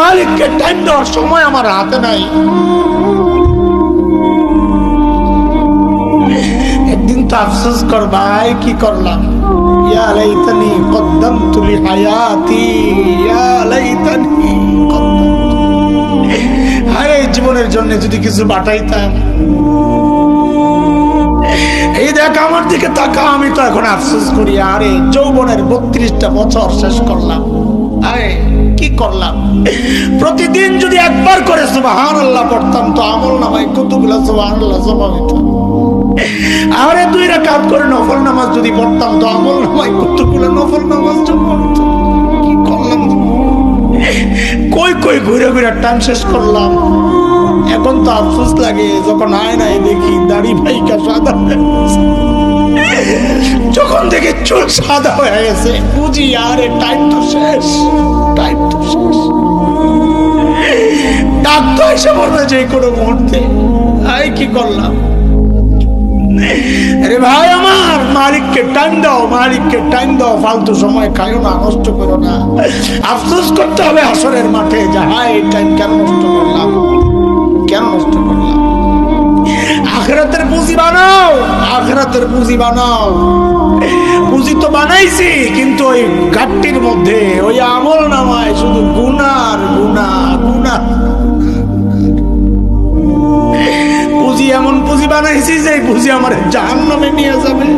মালিককে টাইম দেওয়ার সময় আমার হাতে নাই। একদিন তো আফসোস কর ভাই, কি করলাম, ইয়া লাইতানি কদ্দামতু লিহায়াতি, ইয়া লাইতানি আরে জীবনের জন্য যদি কিছু বাটাইতাম। এই দেখ আমার দিকে তাকা, আমি তো এখন আফসোস করি, আরে যৌবনের 32টা বছর শেষ করলাম, আরে কি করলাম। প্রতিদিন যদি একবার করে সুবহানাল্লাহ পড়তাম তো আমল নামায় কতগুলো সুবহানাল্লাহ জমা হইত। আরে 2 রাকাত করে নফল নামাজ যদি পড়তাম তো আমল নামায় কতগুলো নফল নামাজ জমা হইত। কি করলাম, কই কই ঘুরে ঘুরে টাইম শেষ করলাম। এখন তো আফসোস লাগে যখন আয়নায় দেখি দাড়ি ভাইকা সাদা হয়ে গেছে, যখন দেখি চুল সাদা হয়ে গেছে, বুঝি আরে টাইম তো শেষ, টাইম তো শেষ। ডাক তো এসে পড়বে যে কোনো মুহূর্তে। আই কি করলাম। আরে ভাই আমার, মালিককে টাইম দাও, মালিককে টাইম দাও, ফালতু সময় খাইও না, নষ্ট করো না। আফসোস করতে হবে হাসরের মাঠে যে হাই এই টাইম কেন নষ্ট করলাম, কেন নষ্ট করলাম। আখিরাতের পুঁজি বানাও, আখিরাতের পুঁজি বানাও। পুঁজি তো বানাইছি, কিন্তু ওই ঘাটতির মধ্যে ওই আমল নামায় শুধু গুনার গুনা গুনা। পুঁজি এমন পুঁজি বানাইছি যে পুঁজি আমার জাহান্নামে নিয়ে যাবে।